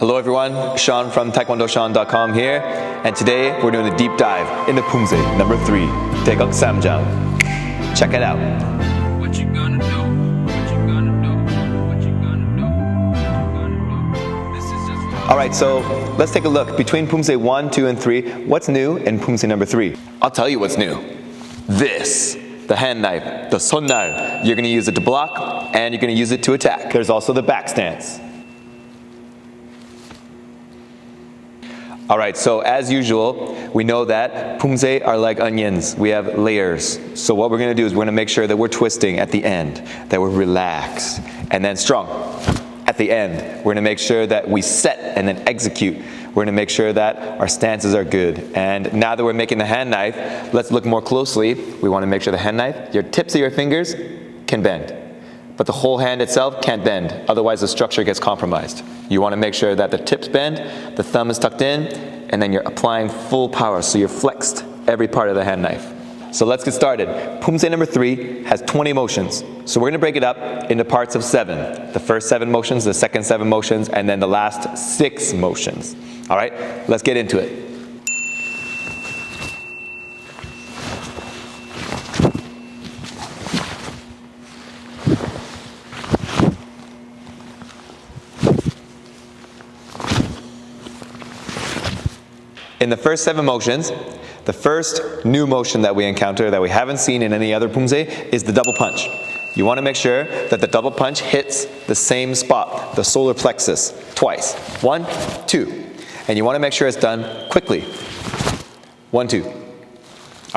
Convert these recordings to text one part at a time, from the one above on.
Hello everyone, Sean from TaekwondoSean.com here, and today we're doing a deep dive into Poomsae number 3, Taeguek Sam Jang. Check it out. What you gonna do? What you gonna do? What you gonna do? What you gonna do? This is just Alright, so let's take a look. Between Poomsae 1, 2, and 3, what's new in Poomsae number 3? I'll tell you what's new. This. The hand knife, the sonnar. You're going to use it to block, and you're going to use it to attack. There's also the back stance. Alright, so as usual, we know that Poomsae are like onions. We have layers. So what we're going to do is we're going to make sure that we're twisting at the end, that we're relaxed, and then strong. At the end, we're going to make sure that we set and then execute. We're going to make sure that our stances are good. And now that we're making the hand knife, let's look more closely. We want to make sure the hand knife, your tips of your fingers can bend. But the whole hand itself can't bend, otherwise the structure gets compromised. You want to make sure that the tips bend, the thumb is tucked in, and then you're applying full power, so you're flexed every part of the hand knife. So let's get started. Poomsae number 3 has 20 motions. So we're going to break it up into parts of 7. The first 7 motions, the second 7 motions, and then the last 6 motions. All right, let's get into it. In the first 7 motions, the first new motion that we encounter that we haven't seen in any other Poomsae is the double punch. You want to make sure that the double punch hits the same spot, the solar plexus, twice. 1, 2. And you want to make sure it's done quickly. 1, 2. All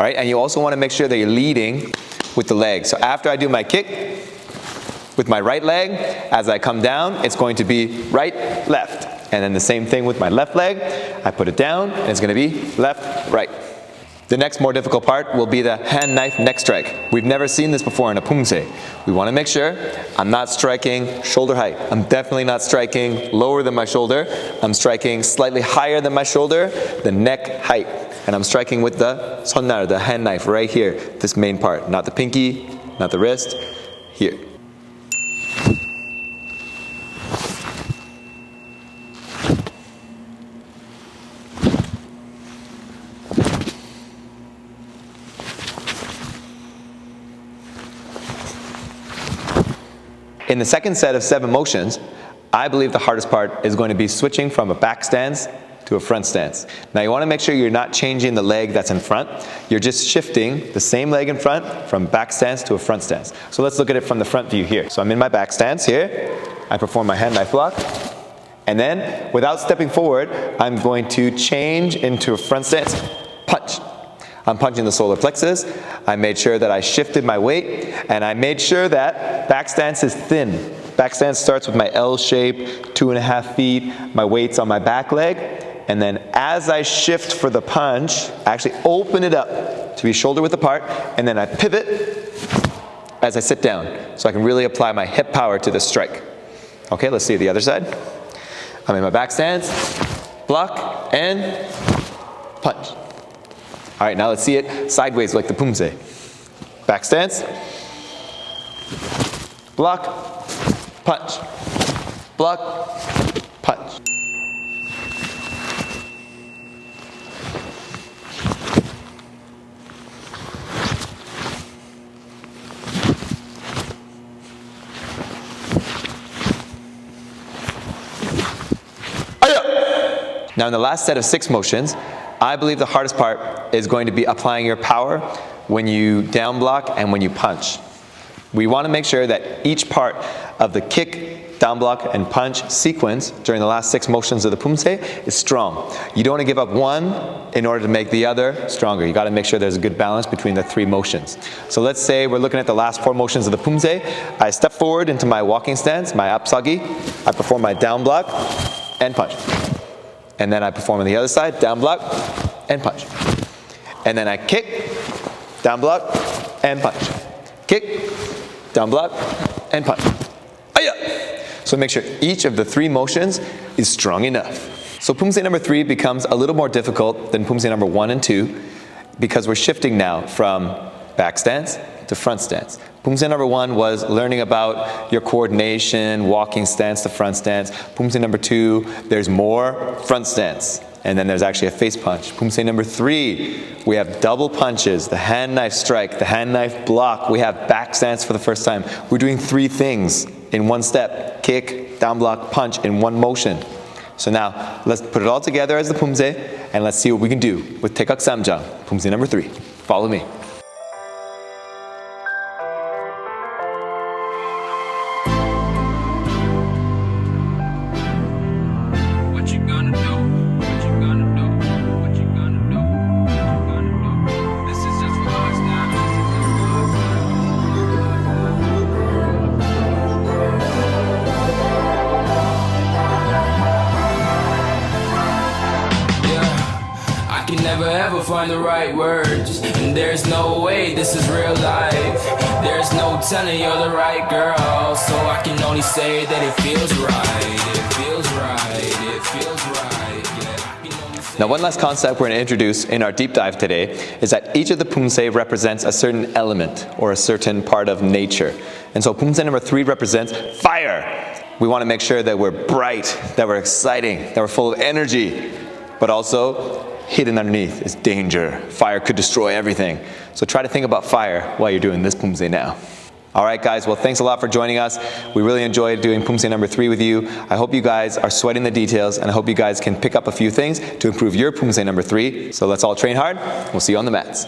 right, and you also want to make sure that you're leading with the leg. So after I do my kick with my right leg, as I come down, it's going to be right, left. And then the same thing with my left leg. I put it down, and it's going to be left, right. The next more difficult part will be the hand knife neck strike. We've never seen this before in a Poomsae. We want to make sure I'm not striking shoulder height. I'm definitely not striking lower than my shoulder. I'm striking slightly higher than my shoulder, the neck height. And I'm striking with the sonnar, the hand knife right here, this main part. Not the pinky, not the wrist, here. In the second set of 7 motions, I believe the hardest part is going to be switching from a back stance to a front stance. Now you want to make sure you're not changing the leg that's in front. You're just shifting the same leg in front from back stance to a front stance. So let's look at it from the front view here. So I'm in my back stance here. I perform my hand knife block. And then, without stepping forward, I'm going to change into a front stance, punch. I'm punching the solar plexus. I made sure that I shifted my weight, and I made sure that back stance is thin. Back stance starts with my L shape, 2.5 feet, my weight's on my back leg, and then as I shift for the punch, I actually open it up to be shoulder width apart, and then I pivot as I sit down, so I can really apply my hip power to the strike. Okay, let's see the other side. I'm in my back stance, block, and punch. All right, now let's see it sideways like the Poomsae. Back stance, block, punch, block, punch. Now in the last set of 6 motions, I believe the hardest part is going to be applying your power when you down block and when you punch. We want to make sure that each part of the kick, down block, and punch sequence during the last 6 motions of the Poomsae is strong. You don't want to give up one in order to make the other stronger. You got to make sure there's a good balance between the 3 motions. So let's say we're looking at the last 4 motions of the Poomsae. I step forward into my walking stance, my apsagi. I perform my down block and punch. And then I perform on the other side, down block and punch. And then I kick, down block and punch. Kick, down block and punch. So make sure each of the 3 motions is strong enough. So Poomsae number 3 becomes a little more difficult than Poomsae number 1 and 2 because we're shifting now from back stance to front stance. Poomsae number 1 was learning about your coordination, walking stance to front stance. Poomsae number 2, there's more front stance. And then there's actually a face punch. Poomsae number 3, we have double punches, the hand knife strike, the hand knife block. We have back stance for the first time. We're doing 3 things in one step: kick, down block, punch in one motion. So now let's put it all together as the Poomsae, and let's see what we can do with Taeguek Sam Jang, Poomsae number 3. Follow me. What you gonna do? What you gonna do? What you gonna do? What you gonna do? This is just for us now. Yeah, I can never ever find the right words, and there's no way this is real life. There's no telling you're the right girl, so I can only say that it feels right. It feels right. It feels right. Yeah, I can only say. Now, one last concept we're going to introduce in our deep dive today is that each of the Poomsae represents a certain element or a certain part of nature. And so Poomsae number 3 represents fire. We want to make sure that we're bright, that we're exciting, that we're full of energy, but also hidden underneath is danger. Fire could destroy everything. So try to think about fire while you're doing this Poomsae now. All right, guys, well, thanks a lot for joining us. We really enjoyed doing Poomsae number 3 with you. I hope you guys are sweating the details, and I hope you guys can pick up a few things to improve your Poomsae number 3. So let's all train hard. We'll see you on the mats.